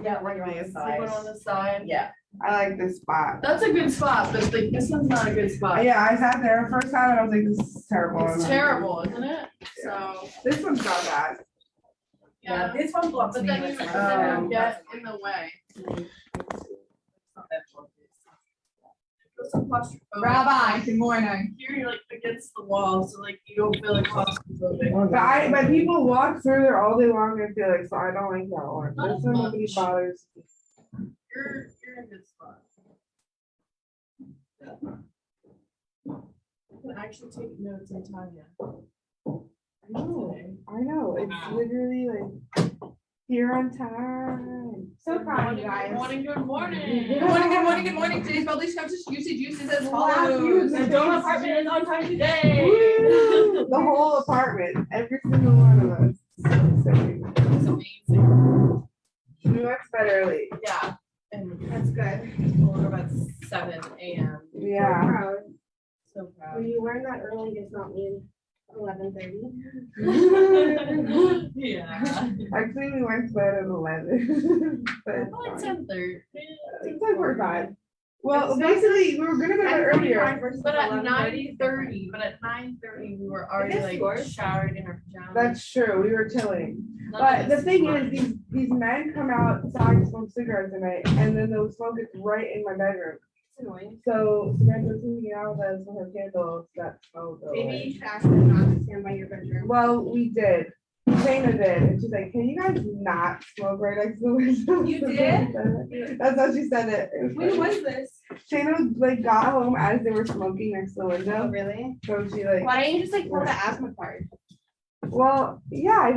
Yeah, One right on the this. side. One on the side. Yeah. I like this spot. That's a good spot, but like this one's not a good spot. Yeah, I sat there the first time and I was like, this is terrible. It's terrible, isn't it? So, This one's not bad. Yeah, this one blocks but me. then with you some- get in the way. It's a claustrophobic. Rabbi, good morning. Here you're like against the wall, so like you don't feel like claustrophobic. But people walk through there all day long, I feel like, so I don't like that one. Not This one much. really bothers me. You're in a good spot. You can actually take notes on Tanya. I know, it's literally like here on time. So proud of you Good guys. morning, good morning. Good morning, good morning, good morning. Today's published notice usage uses as Wow, follows. the Dome apartment is on time today. Woo! The whole apartment, every single one of us. So sick. It's amazing. We went to bed early. Yeah. And That's good. we're about 7 a.m. Yeah. Proud. So proud. When you learn that early does not mean 11:30. Yeah. Actually, we went to bed at 11. But it's Like fine. 10:30. It's like we're fine. Well, basically, we were gonna go to bed earlier. But at 9:30, we were already guess like yours. showered in our pajamas. That's true. We were chilling. None But of the us thing were. is, these men come outside to smoke cigarettes at night, and then they'll smoke it right in my bedroom. It's annoying. So Samantha's hanging out with us with her candles. That smells. Maybe you should ask them not to stand by your bedroom. Well, we did. Shayna did, and she's like, "Can you guys not smoke right next to the window?" You did? That's how she said it. It was When funny. was this? Shayna like got home as they were smoking next to the Oh, window, really? so she like. Why don't you just like pull the asthma card? Well, yeah, I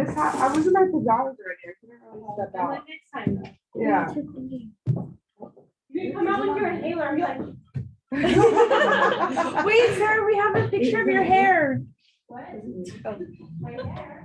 was in my pajamas already. I couldn't really step And out. like next time though. Yeah. You can come out with your inhaler and be like, Wait, sir, we have a picture of your hair. what? My hair.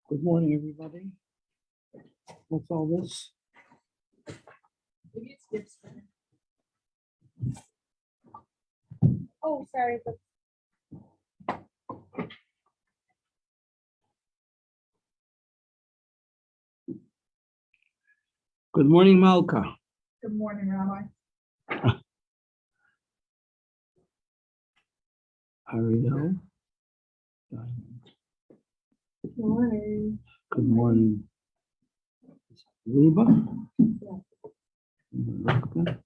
Good morning, everybody. What's all this? Maybe it's dips. Oh, sorry. But Good morning, Malka. Good morning, Rabbi. Ariel. Good morning. Good morning. Reba. Rebecca.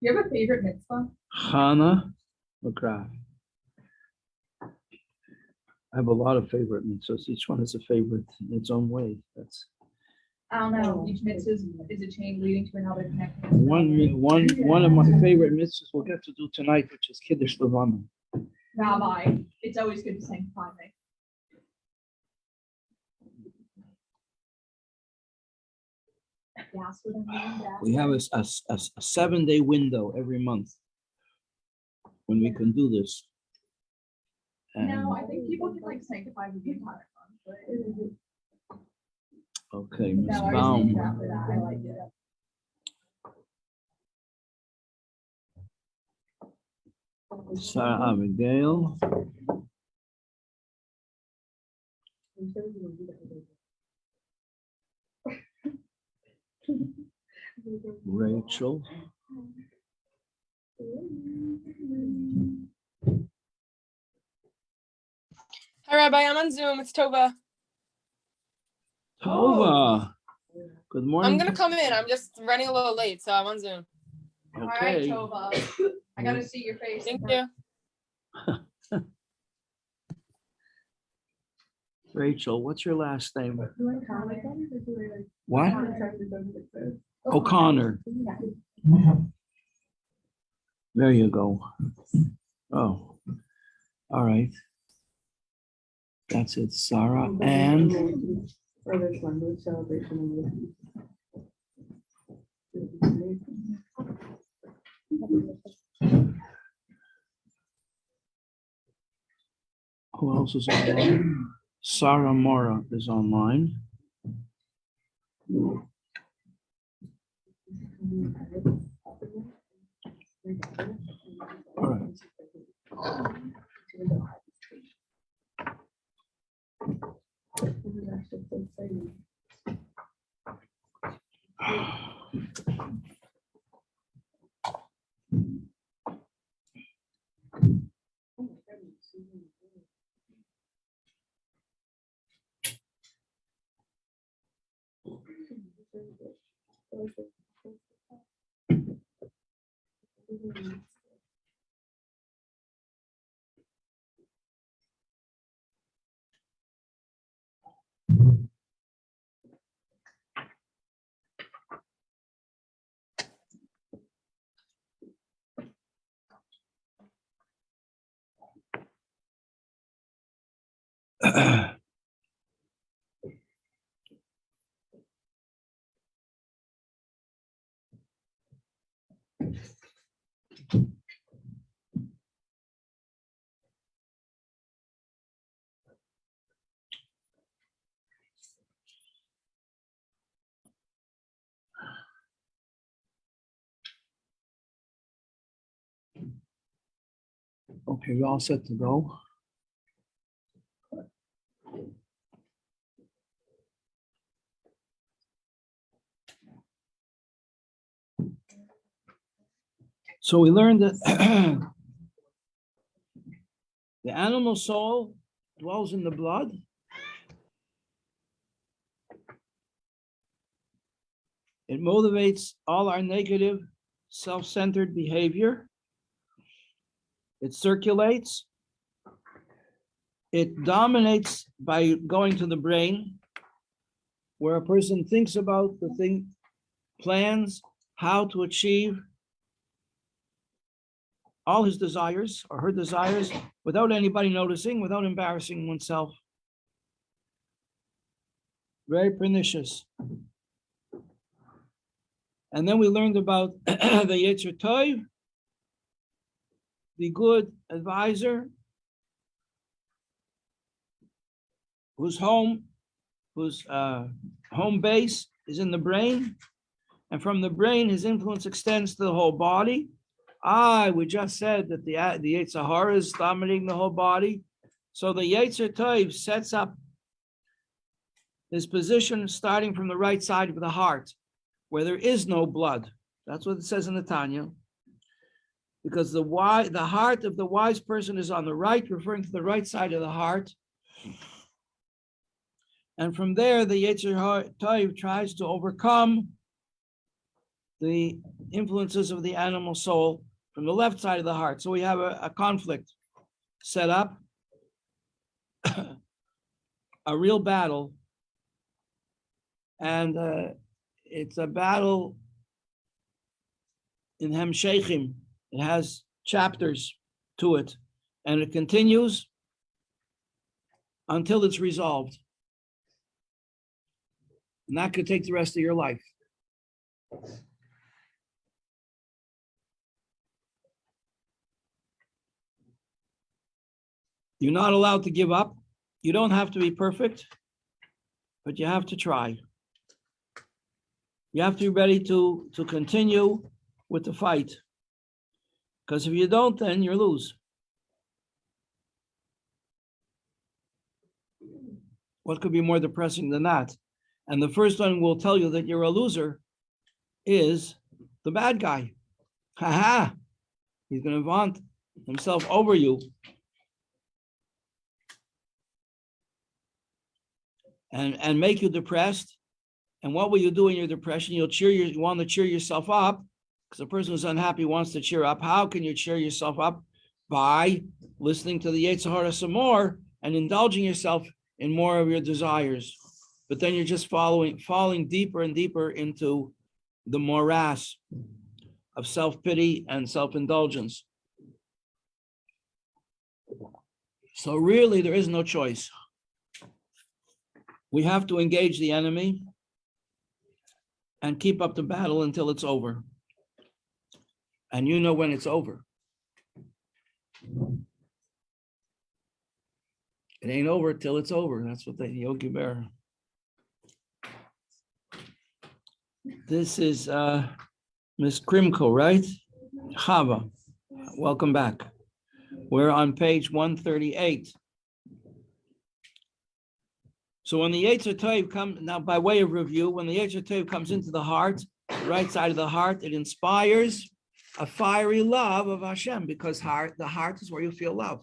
You have a favorite mitzvah? Hannah McGrath. I have a lot of favorite mitzvahs. Each one is a favorite in its own way. That's I don't know, each mitzvah is a chain leading to another connecting. us to one of my favorite mitzvahs we'll get to do tonight, which is Kiddush Levana. Rabbi, it's always good to sanctify me. Yes, with a man, yes. We have a 7-day window every month when we can do this. No, I And, think people can like sanctify the entire month, but. okay, Ms. No, I was Baum, thinking after that, I like it. Sarah Abigail, Rachel, Hi, Rabbi. I'm on Zoom. It's Tova. Tova. Good I'm morning. gonna come in. I'm just running a little late, so I'm on Zoom. All right, Okay. Tova, I gotta see your face. Thank you. Rachel, what's your last name? Do I comment on it or do I like? What? Contact it doesn't exist? O'Connor. There you go. Oh, all right. That's it, Sarah. And For this language celebration. who else is online? Sarah Mora is online. All right. Okay, you all set to go? So we learned that the animal soul dwells in the blood. It motivates all our negative, self-centered behavior. It circulates. It dominates by going to the brain, where a person thinks about the thing, plans how to achieve all his desires or her desires without anybody noticing, without embarrassing oneself. Very pernicious. And then we learned about the Yetzer Tov, the good advisor, whose home base is in the brain, and from the brain, his influence extends to the whole body. We just said that the Yetzer Hara is dominating the whole body. So the Yetzer Tov sets up his position starting from the right side of the heart, where there is no blood. That's what it says in the Tanya. Because the heart of the wise person is on the right, referring to the right side of the heart. And from there, the Yetzer Tov tries to overcome the influences of the animal soul from the left side of the heart. So we have a conflict set up. a real battle. And it's a battle in Hemsheichim. It has chapters to it. And it continues until it's resolved. And that could take the rest of your life. You're not allowed to give up. You don't have to be perfect, but you have to try. You have to be ready to continue with the fight. Because if you don't, then you lose. What could be more depressing than that? And the first one will tell you that you're a loser is the bad guy. Ha ha! He's going to vaunt himself over you. And make you depressed. And what will you do in your depression? You want to cheer yourself up, because a person who's unhappy wants to cheer up. How can you cheer yourself up? By listening to the Yetzer Hara some more and indulging yourself in more of your desires. But then you're just falling deeper and deeper into the morass of self-pity and self-indulgence. So really, there is no choice. We have to engage the enemy and keep up the battle until it's over. And you know when it's over. It ain't over till it's over. That's what the Yogi Bear. This is Miss Krimko, right? Chava, welcome back. We're on page 138. So when the Yetzer Tov comes, now by way of review, when the Yetzer Tov comes into the heart, the right side of the heart, it inspires a fiery love of Hashem, because the heart is where you feel love.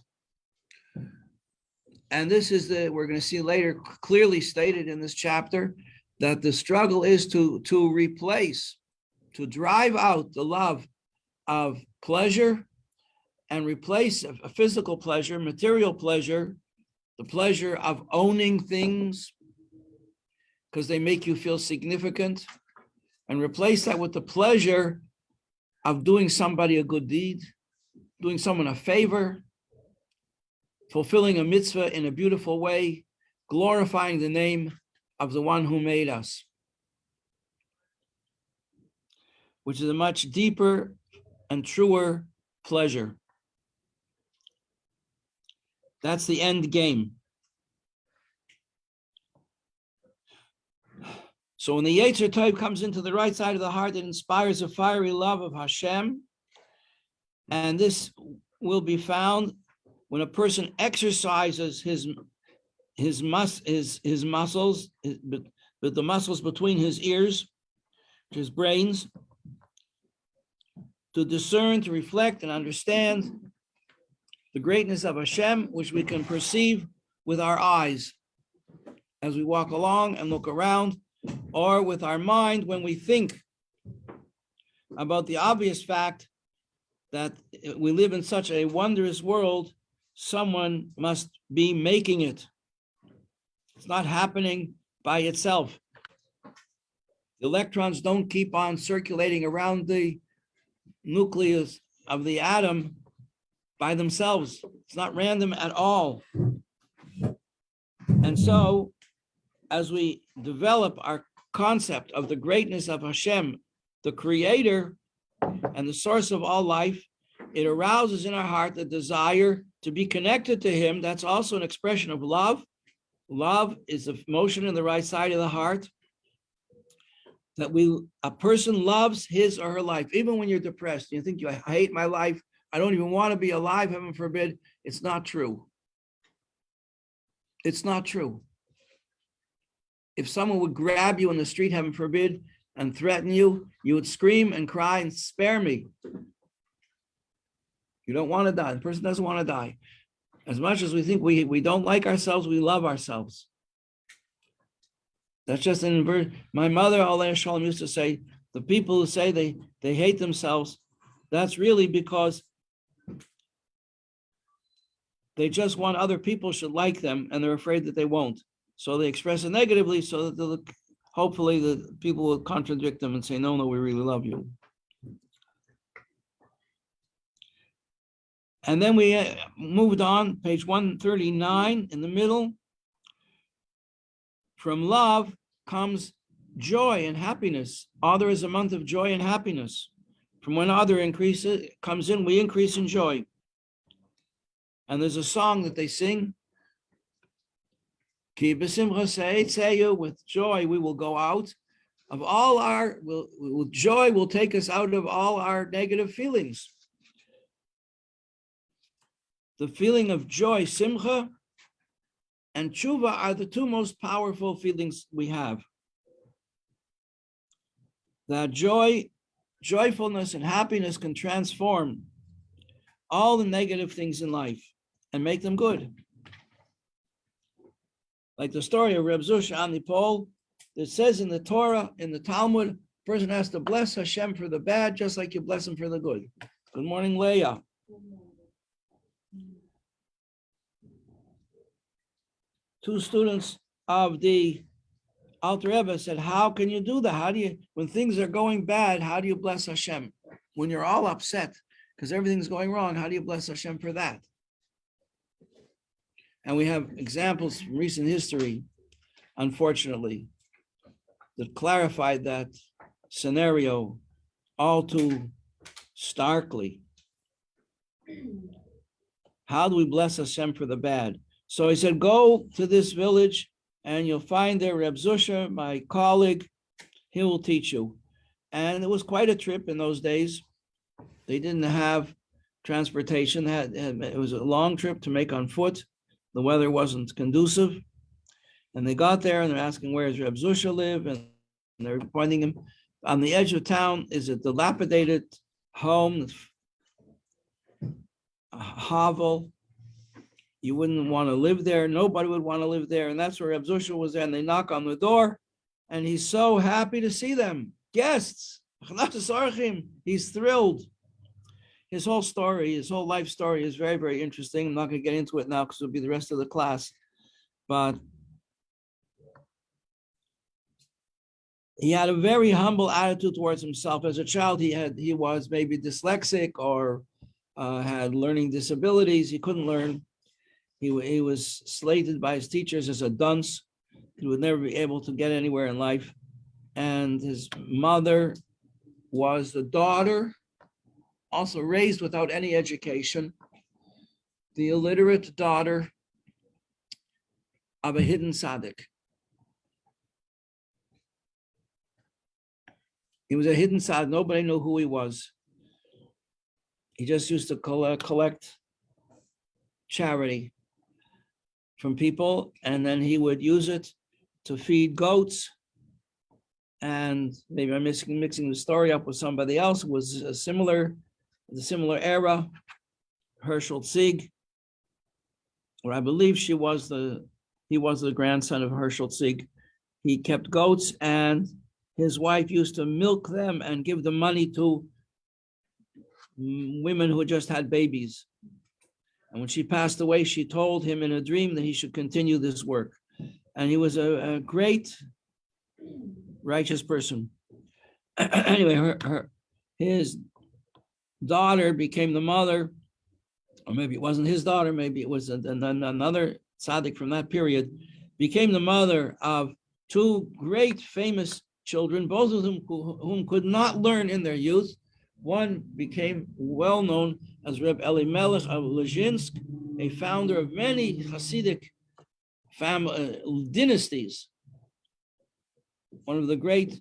And this is we're going to see later, clearly stated in this chapter, that the struggle is to replace, to drive out the love of pleasure and replace a physical pleasure, material pleasure, the pleasure of owning things because they make you feel significant, and replace that with the pleasure of doing somebody a good deed, doing someone a favor, fulfilling a mitzvah in a beautiful way, glorifying the name of the one who made us, which is a much deeper and truer pleasure. That's the end game. So when the Yetzer Tov comes into the right side of the heart, it inspires a fiery love of Hashem. And this will be found when a person exercises his muscles, but the muscles between his ears, his brains, to discern, to reflect, and understand the greatness of Hashem, which we can perceive with our eyes as we walk along and look around, or with our mind when we think about the obvious fact that we live in such a wondrous world. Someone must be making it. It's not happening by itself. The electrons don't keep on circulating around the nucleus of the atom by themselves. It's not random at all. And so, as we develop our concept of the greatness of Hashem, the creator and the source of all life, it arouses in our heart the desire to be connected to him. That's also an expression of love. Love is the emotion in the right side of the heart, that a person loves his or her life. Even when you're depressed, you think, I hate my life, I don't even want to be alive, heaven forbid. It's not true. It's not true. If someone would grab you in the street, heaven forbid, and threaten you, you would scream and cry and spare me. You don't want to die. The person doesn't want to die. As much as we think we don't like ourselves, we love ourselves. That's just an inversion. My mother, Alei Shalom, used to say, the people who say they hate themselves, that's really because They just want other people should like them, and they're afraid that they won't. So they express it negatively, so that hopefully the people will contradict them and say, no, we really love you. And then we moved on, page 139 in the middle. From love comes joy and happiness. Adar is a month of joy and happiness. From when Adar comes in, we increase in joy. And there's a song that they sing. Ki b'simcha se'etzeyu, with joy we will go out of all with joy will take us out of all our negative feelings. The feeling of joy, simcha, and tshuva are the two most powerful feelings we have. That joyfulness and happiness can transform all the negative things in life and make them good. Like the story of Reb Zusha Anipol, that says in the Torah, in the Talmud, a person has to bless Hashem for the bad, just like you bless him for the good. Good morning, Leah. Two students of the Alter Rebbe said, how can you do that? How do you, when things are going bad, how do you bless Hashem? When you're all upset because everything's going wrong, how do you bless Hashem for that? And we have examples from recent history, unfortunately, that clarified that scenario all too starkly. How do we bless Hashem for the bad? So he said, go to this village and you'll find there Reb Zusha, my colleague, he will teach you. And it was quite a trip in those days. They didn't have transportation. It was a long trip to make on foot. The weather wasn't conducive. And they got there and they're asking, where does Reb Zusha live? And they're pointing him. On the edge of town is a dilapidated home, a hovel. You wouldn't want to live there. Nobody would want to live there. And that's where Reb Zusha was there. And they knock on the door. And he's so happy to see them. Guests. He's thrilled. His whole story, his whole life story is very, very interesting. I'm not going to get into it now because it'll be the rest of the class. But he had a very humble attitude towards himself. As a child, he was maybe dyslexic or had learning disabilities. He couldn't learn. He was slated by his teachers as a dunce. He would never be able to get anywhere in life. And his mother was the daughter, also raised without any education, the illiterate daughter of a hidden tzaddik. He was a hidden tzaddik. Nobody knew who he was. He just used to collect charity from people, and then he would use it to feed goats. And maybe I'm mixing the story up with somebody else who was the similar era, Herschel Sieg, or I believe he was the grandson of Herschel Sieg. He kept goats, and his wife used to milk them and give the money to women who just had babies. And when she passed away, she told him in a dream that he should continue this work. And he was a great, righteous person. Anyway, his daughter became the mother, or maybe it wasn't his daughter, maybe it was another tzaddik from that period, became the mother of two great famous children, both of them whom could not learn in their youth. One became well known as Reb Elimelech of Lezhinsk, a founder of many Hasidic dynasties. One of the great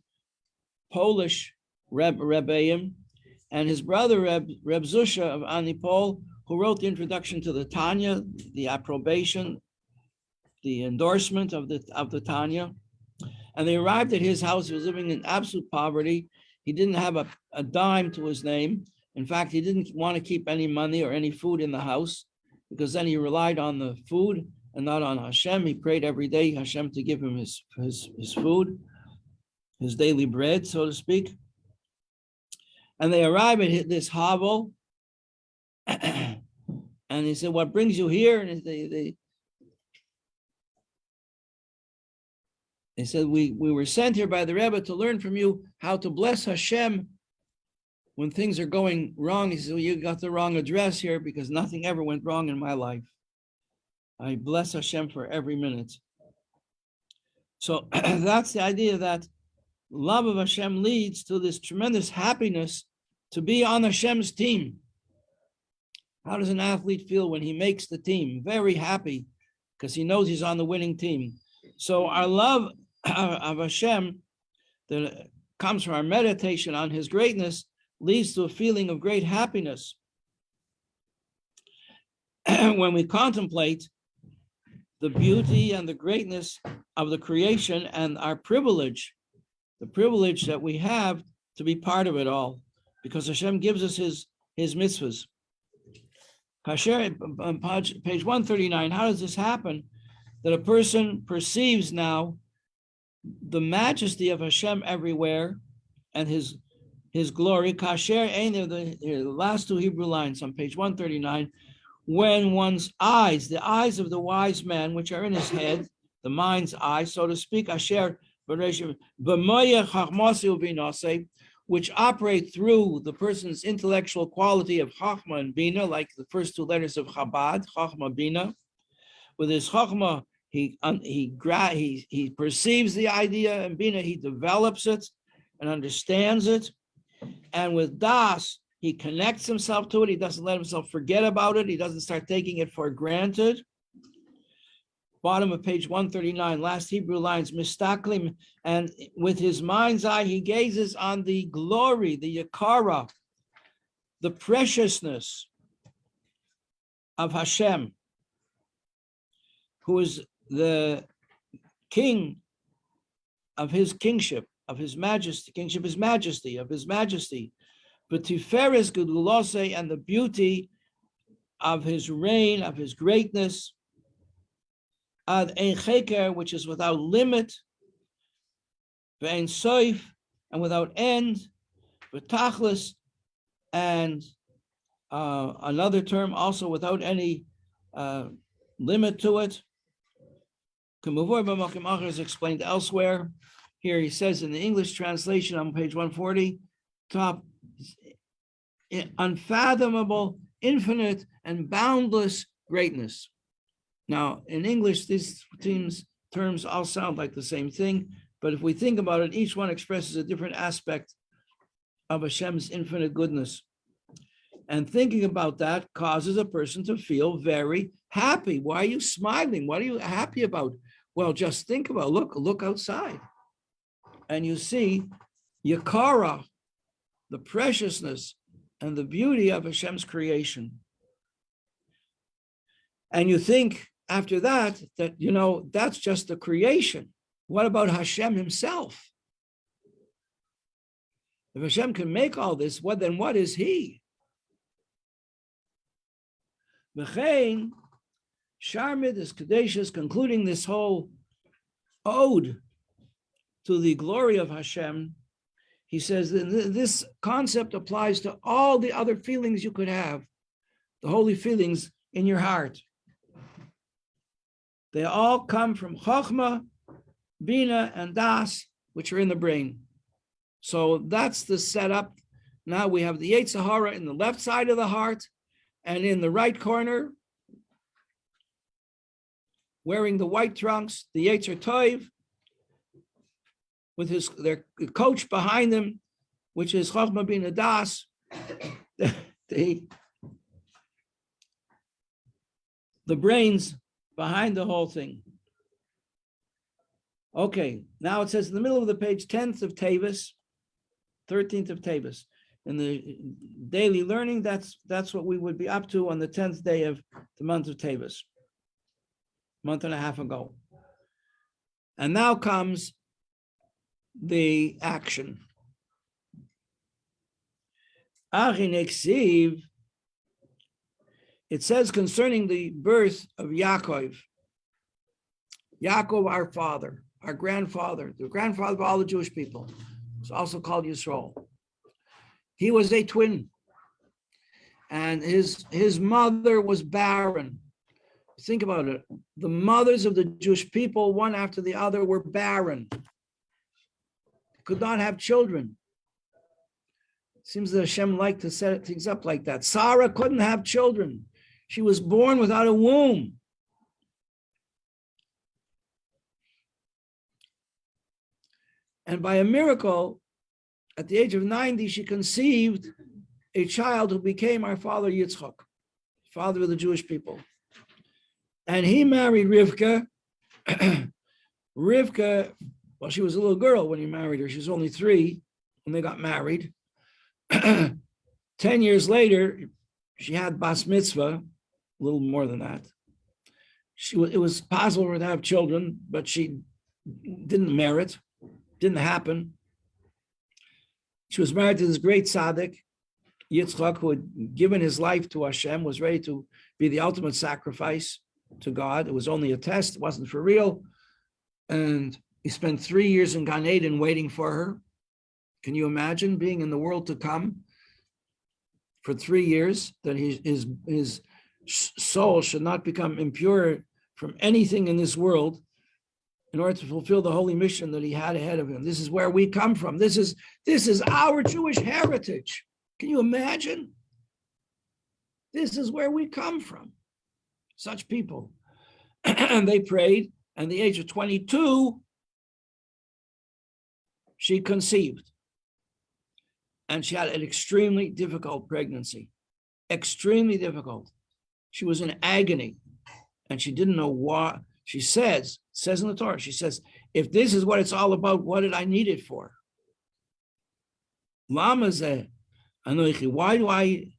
Polish Rebbeim, and his brother Reb Zusha of Anipol, who wrote the introduction to the Tanya, the approbation, the endorsement of the Tanya. And they arrived at his house. He was living in absolute poverty. He didn't have a dime to his name. In fact, he didn't want to keep any money or any food in the house, because then he relied on the food and not on Hashem. He prayed every day, Hashem to give him his food, his daily bread, so to speak. And they arrive at this hovel, And he said, what brings you here? And they said, we were sent here by the Rebbe to learn from you how to bless Hashem when things are going wrong. He said, well, you got the wrong address here because nothing ever went wrong in my life. I bless Hashem for every minute. So that's the idea, that love of Hashem leads to this tremendous happiness to be on Hashem's team. How does an athlete feel when he makes the team? Very happy, because he knows he's on the winning team. So our love of Hashem that comes from our meditation on his greatness leads to a feeling of great happiness. When we contemplate the beauty and the greatness of the creation and our privilege, the privilege that we have to be part of it all, because Hashem gives us his mitzvahs. On page 139, how does this happen? That a person perceives now the majesty of Hashem everywhere and his glory. Kasher, the last two Hebrew lines on page 139, when one's eyes, the eyes of the wise man, which are in his head, the mind's eye, so to speak, Asher, which operate through the person's intellectual quality of Chachma and Bina, like the first two letters of Chabad, Chachma Bina. With his Chachma, he perceives the idea, and Bina, he develops it and understands it. And with Das, he connects himself to it. He doesn't let himself forget about it. He doesn't start taking it for granted. Bottom of page 139, last Hebrew lines, Mistaklim, and with his mind's eye, he gazes on the glory, the Yakara, the preciousness of Hashem, who is the king of his kingship, of his majesty, kingship is majesty, of his majesty, but Tiferes Gedulose, and the beauty of his reign, of his greatness, Ad Ein Cheker, which is without limit, Ve'ein Soif, and without end, V'tachlis, and another term also without any limit to it. K'muvor b'makom acher is explained elsewhere. Here he says in the English translation on page 140, top, unfathomable, infinite, and boundless greatness. Now, in English, these terms all sound like the same thing, but if we think about it, each one expresses a different aspect of Hashem's infinite goodness. And thinking about that causes a person to feel very happy. Why are you smiling? What are you happy about? Well, just think about, look outside. And you see Yakara, the preciousness and the beauty of Hashem's creation. And you think after that, that's just the creation. What about Hashem himself? If Hashem can make all this, then what is he? V'chein, Sharmid is Kadeshus, concluding this whole ode to the glory of Hashem. He says that this concept applies to all the other feelings you could have, the holy feelings in your heart. They all come from Chochmah, Bina, and Das, which are in the brain. So that's the setup. Now we have the Yetzer Hara in the left side of the heart, and in the right corner, wearing the white trunks, the Yetzer Tov, with their coach behind them, which is Chochmah, Bina, Das. The brains behind the whole thing. Okay, now it says in the middle of the page, 10th of Tavis, 13th of Tavis. In the daily learning, that's what we would be up to on the 10th day of the month of Tavis, month and a half ago. And now comes the action. It says concerning the birth of Yaakov, our father, our grandfather, the grandfather of all the Jewish people, it's also called Yisrael. He was a twin. And his mother was barren. Think about it. The mothers of the Jewish people, one after the other, were barren. Could not have children. Seems that Hashem liked to set things up like that. Sarah couldn't have children. She was born without a womb. And by a miracle, at the age of 90, she conceived a child who became our father Yitzchak, father of the Jewish people. And he married Rivka. Rivka, well, she was a little girl when he married her. She was only 3 when they got married. 10 years later, she had bas mitzvah, a little more than that. It was possible for her to have children, but she didn't merit, didn't happen. She was married to this great tzaddik, Yitzchak, who had given his life to Hashem, was ready to be the ultimate sacrifice to God. It was only a test, it wasn't for real. And he spent 3 years in Gan Eden waiting for her. Can you imagine being in the world to come for 3 years, that his soul should not become impure from anything in this world in order to fulfill the holy mission that he had ahead of him? This is where we come from. This is our Jewish heritage. Can you imagine? This is where we come from. Such people. And they prayed, and at the age of 22, she conceived. And she had an extremely difficult pregnancy. Extremely difficult. She was in agony, and she didn't know what. She says in the Torah, she says, if this is what it's all about, what did I need it for? Lama zeh anochi, why do I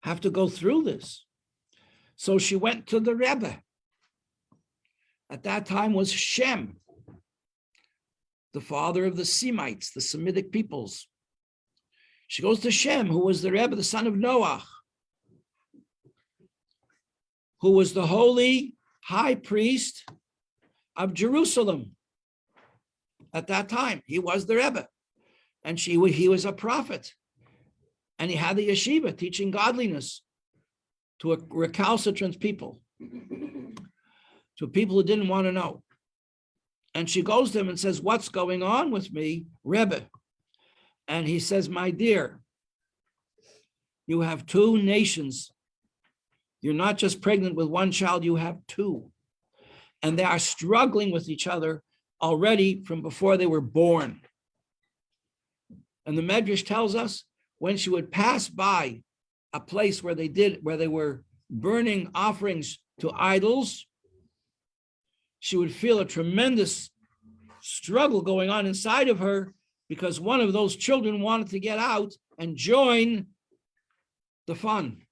have to go through this? So she went to the Rebbe. At that time was Shem, the father of the Semites, the Semitic peoples. She goes to Shem, who was the Rebbe, the son of Noah, who was the holy high priest of Jerusalem. At that time, he was the Rebbe, and he was a prophet, and he had the yeshiva teaching godliness to a recalcitrant people, to people who didn't want to know. And she goes to him and says, what's going on with me, Rebbe? And he says, my dear, you have 2 nations. You're not just pregnant with 1 child, you have 2. And they are struggling with each other already from before they were born. And the Medrash tells us when she would pass by a place where they were burning offerings to idols, she would feel a tremendous struggle going on inside of her, because one of those children wanted to get out and join the fun.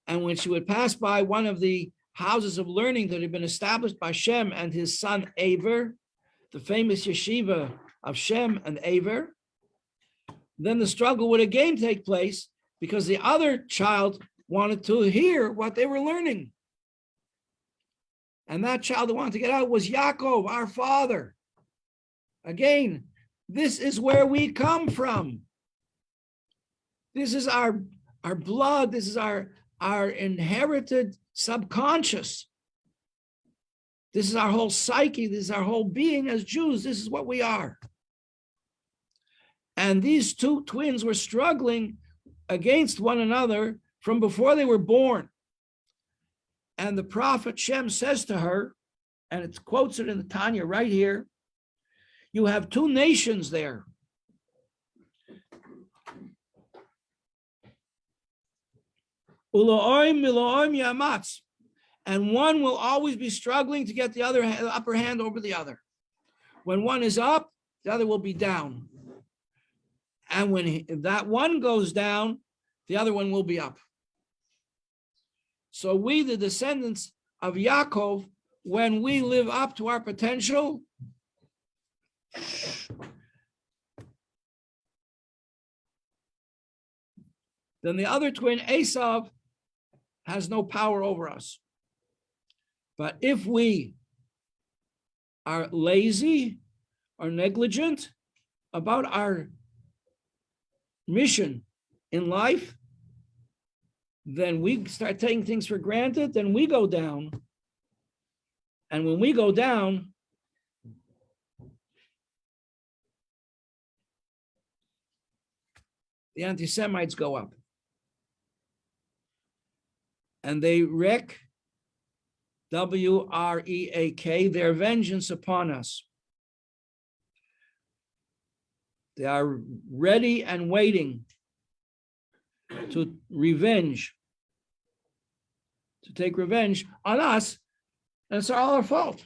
And when she would pass by one of the houses of learning that had been established by Shem and his son Aver, the famous yeshiva of Shem and Aver, then the struggle would again take place, because the other child wanted to hear what they were learning. And that child that wanted to get out was Yaakov, our father. Again, this is where we come from. This is our blood. This is our inherited subconscious. This is our whole psyche. This is our whole being as Jews. This is what we are. And these 2 twins were struggling against one another from before they were born. And the prophet Shem says to her, and it quotes it in the Tanya right here, you have 2 nations there. And one will always be struggling to get the upper hand over the other. When one is up, the other will be down. And when that one goes down, the other one will be up. So we, the descendants of Yaakov, when we live up to our potential, then the other twin, Esav, has no power over us. But if we are lazy or negligent about our mission in life, then we start taking things for granted, then we go down. And when we go down, the anti-Semites go up. And they wreak, W-R-E-A-K, their vengeance upon us. They are ready and waiting to revenge, to take revenge on us, and it's all our fault.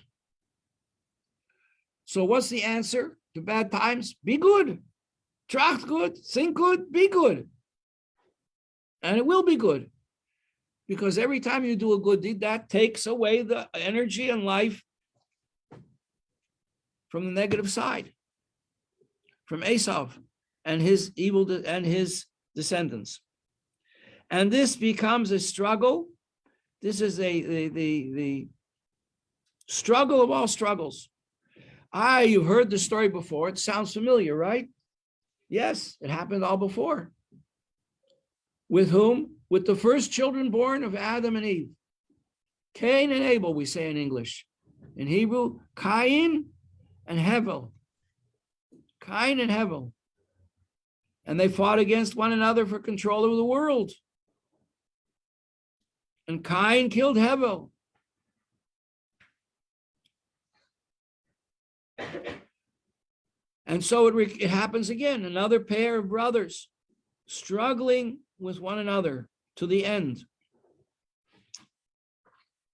So what's the answer to bad times? Be good. Tracht good, think good, be good. And it will be good. Because every time you do a good deed, that takes away the energy and life from the negative side, from Esau and his evil and his descendants. And this becomes a struggle. This is the struggle of all struggles. You've heard the story before. It sounds familiar, right? Yes, it happened all before. With whom? With the first children born of Adam and Eve. Cain and Abel, we say in English. In Hebrew, Cain and Hevel. Cain and Hevel. And they fought against one another for control of the world. And Cain killed Hevel. And so it happens again, another pair of brothers struggling with one another to the end.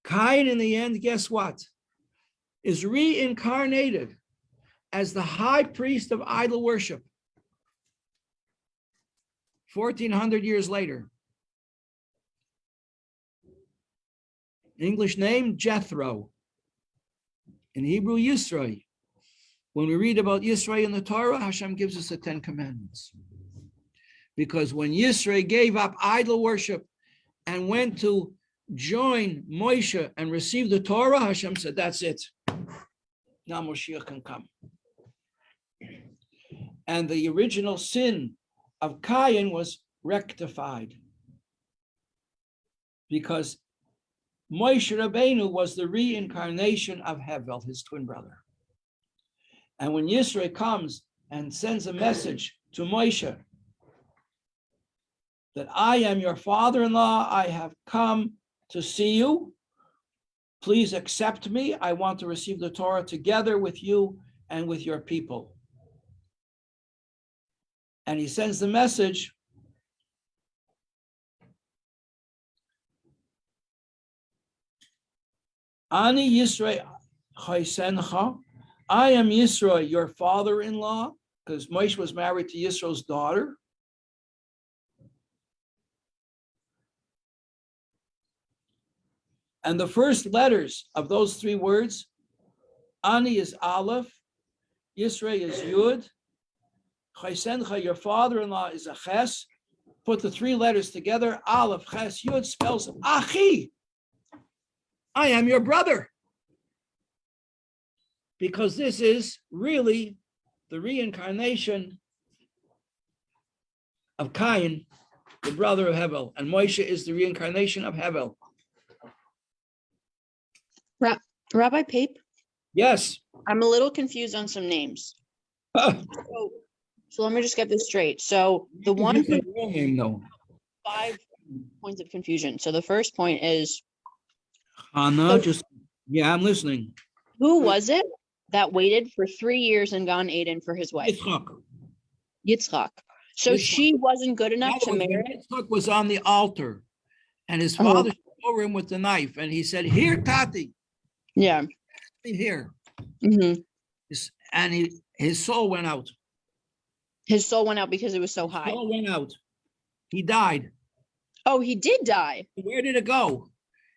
Cain, in the end, guess what? Is reincarnated as the high priest of idol worship 1,400 years later. English name, Jethro. In Hebrew, Yisro. When we read about Yisro in the Torah, Hashem gives us the 10 Commandments. Because when Yisro gave up idol worship and went to join Moshe and receive the Torah, Hashem said, that's it. Now Moshiach can come. And the original sin of Cain was rectified. Because Moshe Rabbeinu was the reincarnation of Hevel, his twin brother. And when Yisro comes and sends a message to Moshe that I am your father-in-law, I have come to see you. Please accept me. I want to receive the Torah together with you and with your people. And he sends the message. Ani Yisro chaisencha. I am Yisro, your father-in-law, because Moshe was married to Yisro's daughter. And the first letters of those three words, Ani is Aleph, Yisro is Yud, Chaisencha, your father-in-law, is a Ches. Put the three letters together, Aleph, Ches, Yud, spells Achi. I am your brother. Because this is really the reincarnation of Cain, the brother of Hevel, and Moshe is the reincarnation of Hevel. Rabbi Pape? Yes. I'm a little confused on some names. So let me just get this straight. So the one name, though. 5 points of confusion. So the first point is Hannah, I'm listening. who was it that waited for 3 years in Gan Eden for his wife? Yitzchak. So Yitzchak. she wasn't good enough to marry. Yitzchak was on the altar, and his father over him with the knife, and he said, "Here, Tati." Yeah. Here. Mm-hmm. And his soul went out. His soul went out because it was so high. His soul went out. He died. Oh, he did die. Where did it go?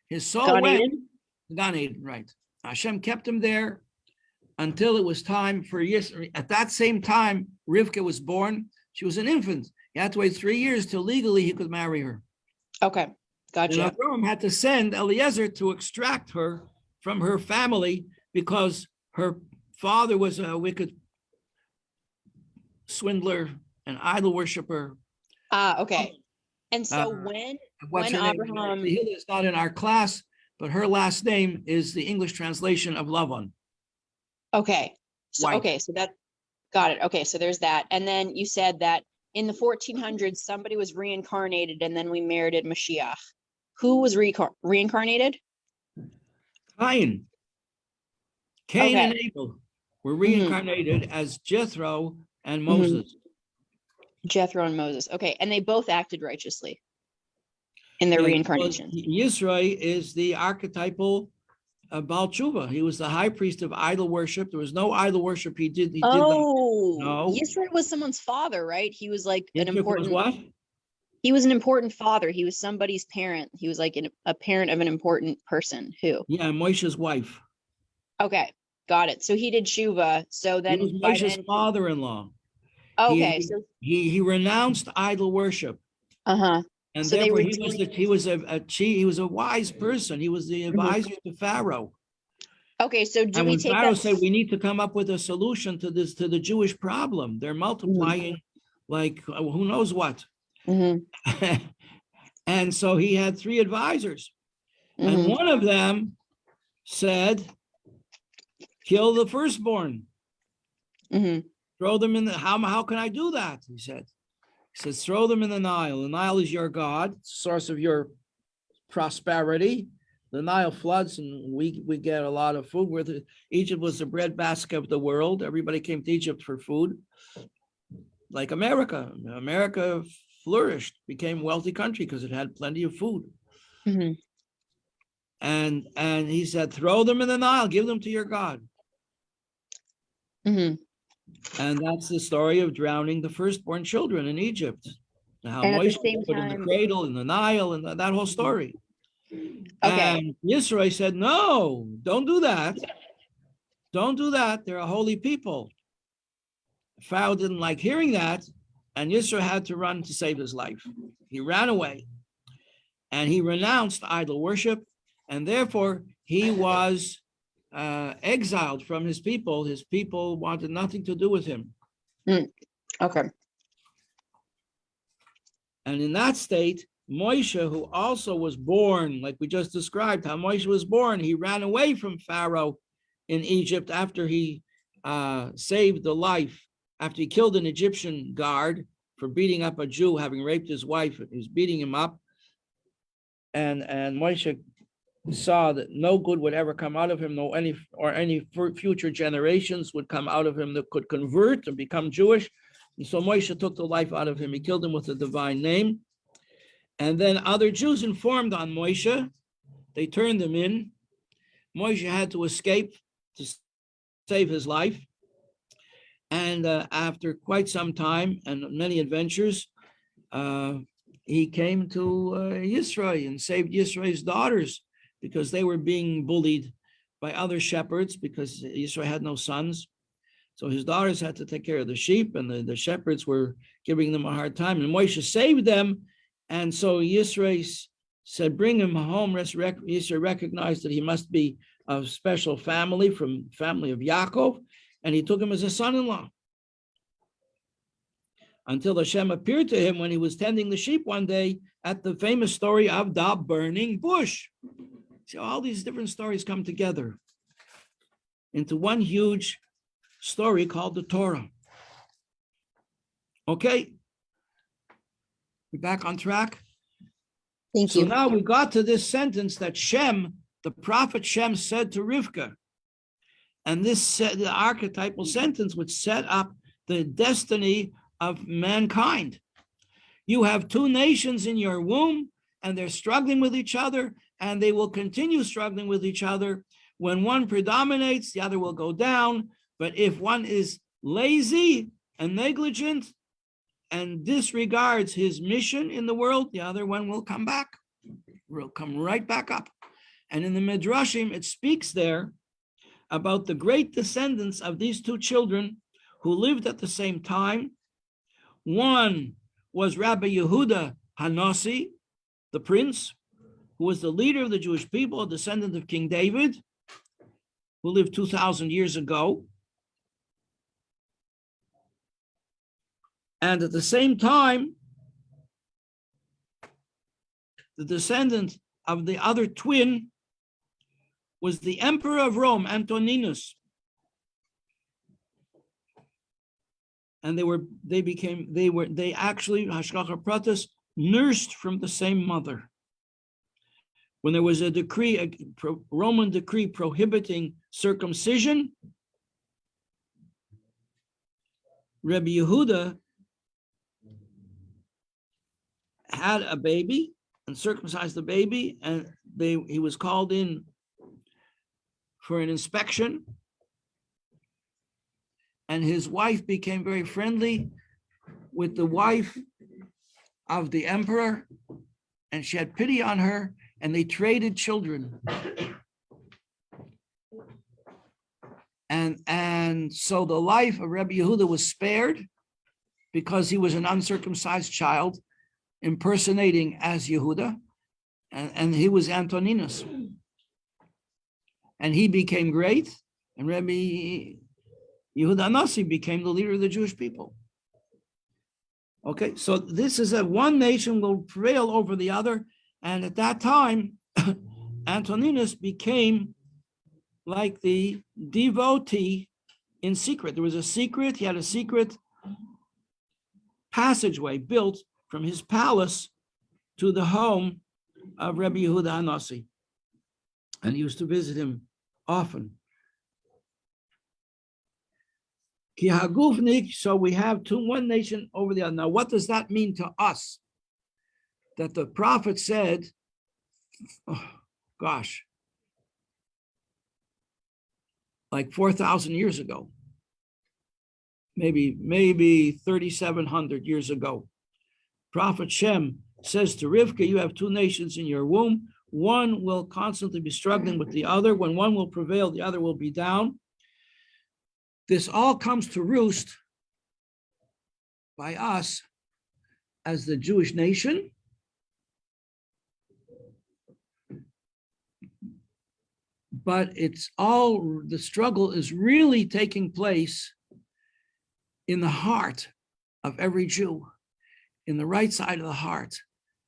His soul Gan went. Eden? Gan Eden, right. Hashem kept him there until it was time for Yisro. At that same time, Rivka was born. She was an infant. He had to wait 3 years till legally he could marry her. Okay, gotcha. And Avram had to send Eliezer to extract her from her family because her father was a wicked swindler and idol worshiper. Okay. And so Uh, when What's her name? Abraham, Tehillah is not in our class, but her last name is the English translation of Lavan. okay, so White. okay, so that got it. Okay, so there's that. And then you said that in the 1400s, somebody was reincarnated, and then we merited Mashiach. Who was reincarnated? Cain. Cain Okay. and Abel were reincarnated as Jethro and Mhm. Moses. Jethro and Moses. Okay, and they both acted righteously in their Yeah, reincarnation. Yisro is the archetypal Baal Tshuva. He was the high priest of idol worship. There was no idol worship he did. He did not. Oh, No. Yisro was someone's father, right? He was like an Yitzchak was important. what? He was an important father. He was somebody's parent. He was like a parent of an important person. Who? Yeah, Moshe's wife. Okay, got it. So he did tshuva. So He then was by Moshe's then, father-in-law. okay, He, so he renounced idol worship. uh-huh. And So they therefore redeemed. he was a wise person. He was the advisor to Pharaoh. Okay, so do And we when take Pharaoh that? said we need to come up with a solution to the Jewish problem, they're multiplying like who knows what. Mhm, And so he had three advisors. And mhm, one of them said, kill the firstborn, mhm, throw them in the, how can I do that? He said. He says, throw them in the Nile. The Nile is your God, source of your prosperity. The Nile floods and we get a lot of food. Egypt was the breadbasket of the world. Everybody came to Egypt for food. Like America. America flourished, became a wealthy country because it had plenty of food. mhm, And he said, throw them in the Nile, give them to your God. mhm. And that's the story of drowning the firstborn children in Egypt. How And at the Moshe same put in the time, cradle in the Nile and that whole story. okay, And Yisro said, no, don't do that. Don't do that. They're a holy people. Pharaoh didn't like hearing that. And Yisro had to run to save his life. He ran away and he renounced idol worship. And therefore he was exiled from his people. His people wanted nothing to do with him. okay, And in that state, Moshe, who also was born, like we just described, how Moshe was born, he ran away from Pharaoh in Egypt after he saved the life, after he killed an Egyptian guard for beating up a Jew, having raped his wife. He was beating him up. And Moshe saw that no good would ever come out of him, any future generations would come out of him that could convert and become Jewish. And so Moshe took the life out of him. He killed him with a divine name. And then other Jews informed on Moshe. They turned him in. Moshe had to escape to save his life. And after quite some time and many adventures, he came to Yisro and saved Yisro's daughters because they were being bullied by other shepherds because Yisro had no sons. So his daughters had to take care of the sheep and the shepherds were giving them a hard time. And Moshe saved them. And so Yisro said, bring him home. Yisro recognized that he must be a special family from family of Yaakov. And he took him as a son-in-law. Until Hashem appeared to him when he was tending the sheep one day at the famous story of the burning bush. So all these different stories come together into one huge story called the Torah. Okay, we're back on track. thank you. So now we got to this sentence that Shem, the prophet Shem, said to Rivka. And this the archetypal sentence would set up the destiny of mankind. You have two nations in your womb, and they're struggling with each other, and they will continue struggling with each other. When one predominates, the other will go down. But if one is lazy and negligent and disregards his mission in the world, the other one will come back, will come right back up. And in the Midrashim, it speaks there about the great descendants of these two children who lived at the same time. One was Rabbi Yehuda Hanasi, the prince, who was the leader of the Jewish people, a descendant of King David, who lived 2,000 years ago. And at the same time, the descendant of the other twin was the emperor of Rome, Antoninus. And they actually, Hashgacha Pratis, nursed from the same mother. When there was a decree, a Roman decree prohibiting circumcision, Rabbi Yehuda had a baby and circumcised the baby, and he was called in for an inspection, and his wife became very friendly with the wife of the emperor, and she had pity on her, and they traded children. And so the life of Rabbi Yehuda was spared because he was an uncircumcised child impersonating as Yehuda, and he was Antoninus. And he became great, and Rabbi Yehuda Anasi became the leader of the Jewish people. Okay, so this is that one nation will prevail over the other, and at that time, Antoninus became like the devotee in secret. There was a secret, he had a secret passageway built from his palace to the home of Rabbi Yehuda Anasi. And he used to visit him often. So we have one nation over the other. Now, what does that mean to us? That the prophet said, like 4,000 years ago, maybe 3,700 years ago. Prophet Shem says to Rivka, you have two nations in your womb. One will constantly be struggling with the other. When one will prevail, the other will be down. This all comes to roost by us as the Jewish nation. But the struggle is really taking place in the heart of every Jew, in the right side of the heart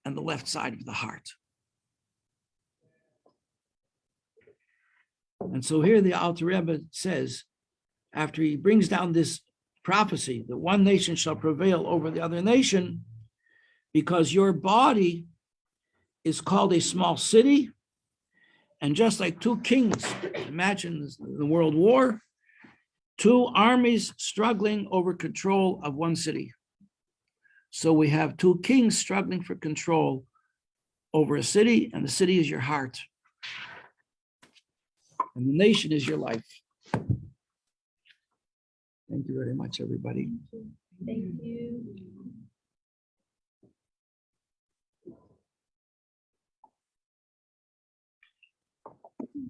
and the left side of the heart. And so here the Alter Rebbe says, after he brings down this prophecy that one nation shall prevail over the other nation, because your body is called a small city, and just like two kings, imagine the World War, two armies struggling over control of one city. So we have two kings struggling for control over a city, and the city is your heart. And the nation is your life. Thank you very much, everybody. Thank you.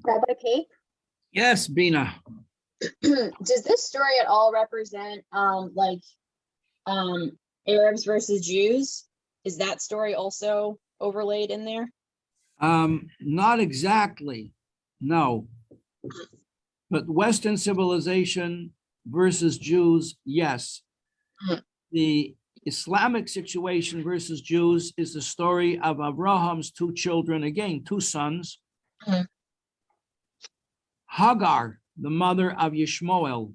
Rabbi Pape, Yes, Bina. does this story at all represent Arabs versus Jews? Is that story also overlaid in there? Not exactly, no. But Western civilization versus Jews, yes. The Islamic situation versus Jews is the story of Abraham's two children, again, two sons. Hagar, the mother of Yishmael,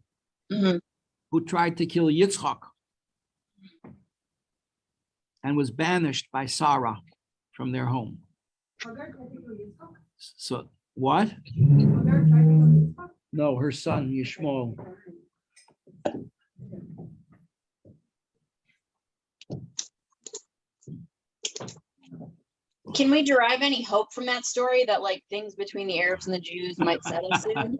who tried to kill Yitzchak and was banished by Sarah from their home. So what? No, her son Yishmael. Can we derive any hope from that story that like things between the Arabs and the Jews might settle soon?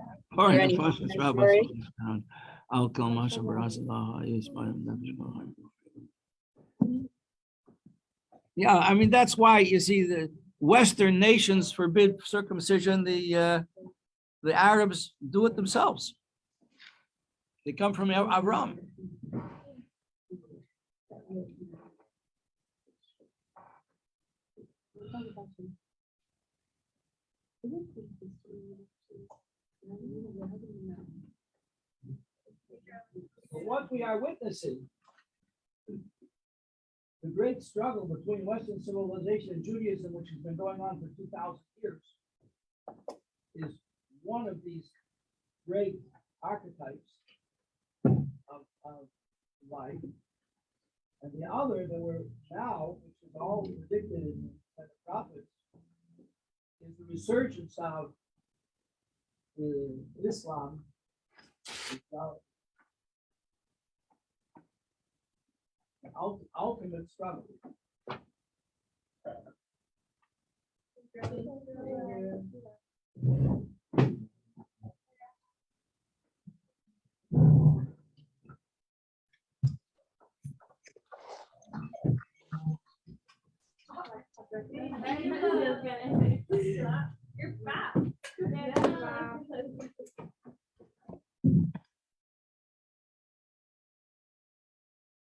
Yeah, I mean, that's why you see the Western nations forbid circumcision. The Arabs do it themselves. They come from Avram. What we are witnessing the great struggle between Western civilization and Judaism, which has been going on for 2,000 years, is one of these great archetypes of life. And the other that we're now, which is all predicted in the prophets, is the resurgence of Islam. The ultimate struggle. You're fat.